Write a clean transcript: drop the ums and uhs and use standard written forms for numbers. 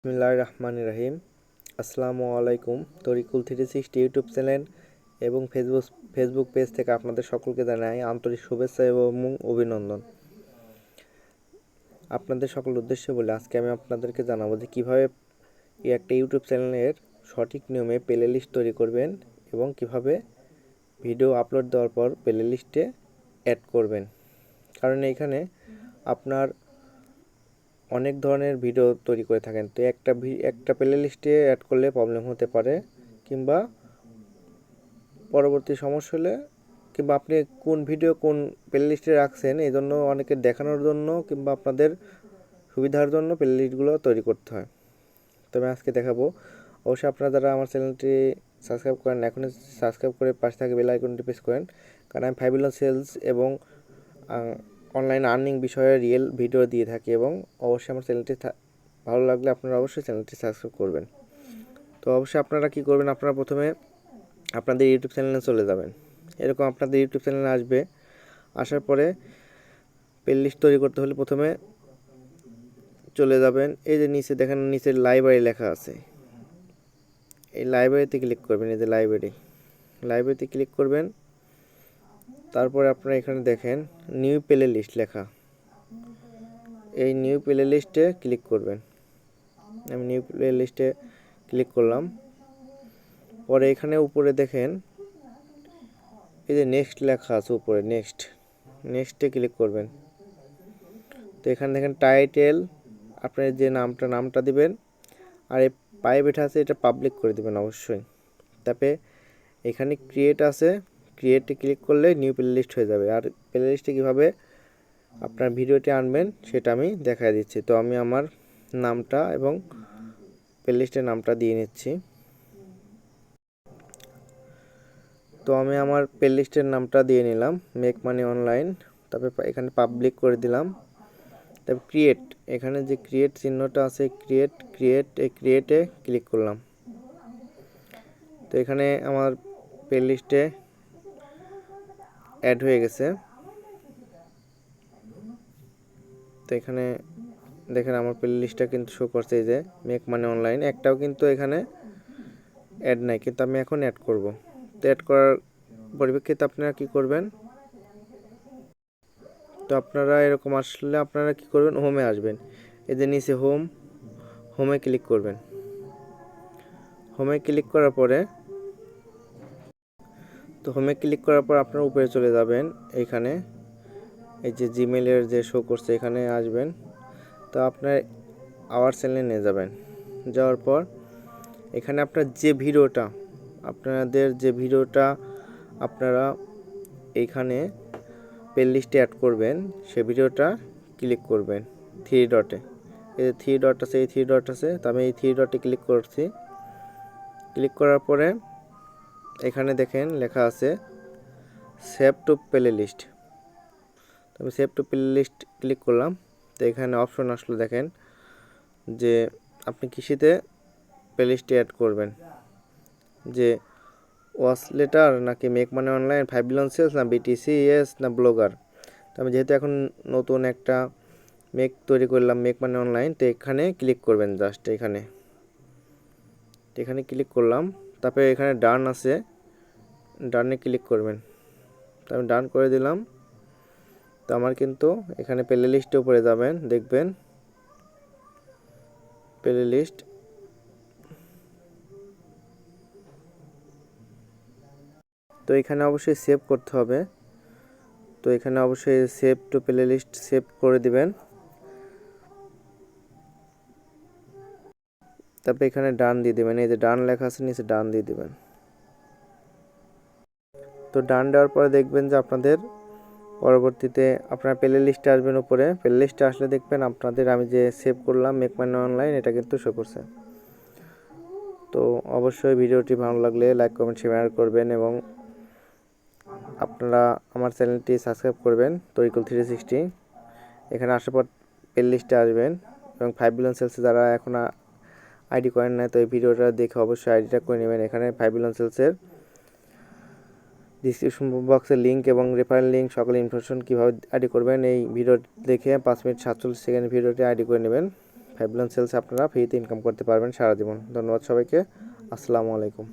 বিসমিল্লাহির রহমানির রহিম। আসসালামু আলাইকুম। তরিকুল 360 ইউটিউব চ্যানেল এবং ফেসবুক পেজ থেকে আপনাদের সকলকে জানাই আন্তরিক শুভেচ্ছা এবং অভিনন্দন। আপনাদের সকল উদ্দেশ্যে বলে আজকে আমি আপনাদেরকে জানাবো যে কীভাবে একটা ইউটিউব চ্যানেলের সঠিক নিয়মে প্লে লিস্ট তৈরি করবেন এবং কিভাবে ভিডিও আপলোড দেওয়ার পর প্লে লিস্টে অ্যাড করবেন। কারণ এইখানে আপনার অনেক ধরনের ভিডিও তৈরি করে থাকেন, তো একটা প্লে লিস্টে অ্যাড করলে প্রবলেম হতে পারে, কিংবা পরবর্তী সমস্যা হলে, কিংবা আপনি কোন ভিডিও কোন প্লে লিস্টে রাখছেন এই জন্য অনেকে দেখানোর জন্য কিংবা আপনাদের সুবিধার জন্য প্লে লিস্টগুলো তৈরি করতে হয়। তবে আজকে দেখাবো। অবশ্যই আপনারা যারা আমার চ্যানেলটি সাবস্ক্রাইব করেন এখনই সাবস্ক্রাইব করে পাশে থাকে বেল আইকনটি প্রেস করেন, কারণ আমি 5 মিলিয়ন সেলস এবং অনলাইন আর্নিং বিষয়ে রিয়েল ভিডিও দিয়ে থাকি। এবং অবশ্যই আমার চ্যানেলটি ভালো লাগলে আপনারা অবশ্যই চ্যানেলটি সাবস্ক্রাইব করবেন। তো অবশ্যই আপনারা কি করবেন, আপনারা প্রথমে আপনাদের ইউটিউব চ্যানেলে চলে যাবেন। এরকম আপনাদের ইউটিউব চ্যানেলে আসবে। আসার পরে প্লে লিস্ট তৈরি করতে হলে প্রথমে চলে যাবেন, এই যে নিচে দেখেন নিচে লাইব্রেরি লেখা আছে, এই লাইব্রেরিতে ক্লিক করবেন। এই যে লাইব্রেরিতে ক্লিক করবেন। তারপরে আপনারা এখানে দেখেন নিউ প্লে লিস্ট লেখা, এই নিউ প্লে লিস্টে ক্লিক করবেন। আমি নিউ প্লে লিস্টে ক্লিক করলাম। পরে এখানে উপরে দেখেন এই যে নেক্সট লেখা আছে উপরে, নেক্সটে ক্লিক করবেন। তো এখানে দেখেন টাইটেল, আপনার যে নামটা দিবেন, আর এই প্রাইভেট আছে এটা পাবলিক করে দিবেন অবশ্যই। তারপরে এখানে ক্রিয়েট আছে, ক্রিয়েটে ক্লিক করলে নিউ প্লে লিস্ট হয়ে যাবে। আর প্লে লিস্টে কীভাবে আপনার ভিডিওটি আনবেন সেটা আমি দেখাই দিচ্ছি। তো আমি আমার নামটা এবং প্লে লিস্টের নামটা দিয়ে নিচ্ছি। তো আমি আমার প্লে লিস্টের নামটা দিয়ে নিলাম, মেক মানি অনলাইন। তারপরে এখানে পাবলিক করে দিলাম। তারপর ক্রিয়েট, এখানে যে ক্রিয়েট চিহ্নটা আছে ক্রিয়েটে ক্লিক করলাম। তো এখানে আমার প্লে লিস্টে অ্যাড হয়ে গেছে। তো এখানে দেখেন আমার প্লে লিস্টটা কিন্তু শো করছে, এই যে মেক মানি অনলাইন, একটাও কিন্তু এখানে অ্যাড নাই, কিন্তু আমি এখন অ্যাড করব। তো অ্যাড করার পরিপ্রেক্ষিতে আপনারা কি করবেন, তো আপনারা এরকম আসলে আপনারা কি করবেন, হোমে আসবেন। এই যে নিচে হোমে ক্লিক করবেন। হোমে ক্লিক করার পরে আপনারা উপরে চলে যাবেন। এইখানে এই যে জিমেলের যে শো করছে এখানে আসবেন। তো আপনার আওয়ার চ্যানেলে নিয়ে যাবেন। যাওয়ার পর এখানে আপনার আপনাদের যে ভিডিওটা আপনারা এইখানে প্লে লিস্টে অ্যাড করবেন সে ভিডিওটা ক্লিক করবেন থ্রি ডটে। এই যে থ্রি ডট আছে, তো আমি এই থ্রি ডটে ক্লিক করছি। ক্লিক করার পরে এখানে দেখেন লেখা আছে সেভ টু প্লে লিস্ট। তো আমি save to playlist click করলাম। তো এখানে অপশন আসলো, দেখেন যে আপনি কৃষিতে প্লে লিস্টে অ্যাড করবেন, যে ওয়াচ লেটার নাকি make money online, 5 million sales না BTCS না ব্লগার। তো আমি যেহেতু এখন নতুন একটা তৈরি করলাম মেক মানি অনলাইন, তো এখানে ক্লিক করবেন, জাস্ট এখানে ক্লিক করলাম। তারপরে এখানে ডান আছে, ডানে ক্লিক করবেন। তো আমি ডান করে দিলাম। তো আমার কিন্তু এখানে প্লে লিস্টে উপরে যাবেন, দেখবেন প্লে লিস্ট। তো এখানে অবশ্যই সেভ করতে হবে। তো এখানে অবশ্যই save to playlist save করে দিবেন। তারপরে এখানে ডান দিয়ে দেবেন, এই যে ডান লেখা আছে নিচে ডান দিয়ে দেবেন। তো ডান দেওয়ার পরে দেখবেন যে আপনাদের পরবর্তীতে আপনার প্লে লিস্টে আসবেন। উপরে প্লে লিস্টে আসলে দেখবেন আপনাদের আমি যে সেভ করলাম মেক মানি অনলাইন এটা কিন্তু শো করছে। তো অবশ্যই ভিডিওটি ভালো লাগলে লাইক কমেন্ট শেয়ার করবেন এবং আপনারা আমার চ্যানেলটি সাবস্ক্রাইব করবেন তরিকুল 360। এখানে আসার পর প্লে লিস্টে আসবেন এবং 5 মিলিয়ন সেলসে যারা এখন আইডি করেন না, তো এই ভিডিওটা দেখে অবশ্যই আইডিটা করে নেবেন। এখানে 5 মিলিয়ন সেলসের ডিসক্রিপশন বক্সের লিঙ্ক এবং রেফারেল লিঙ্ক সকল ইনফরমেশন কীভাবে আইডি করবেন এই ভিডিও দেখে 5 মিনিট 47 সেকেন্ড ভিডিওটি আইডি করে নেবেন 5 মিলিয়ন সেলস আপনারা ফ্রিতে ইনকাম করতে পারবেন সারা জীবন। ধন্যবাদ সবাইকে। আসসালামু আলাইকুম।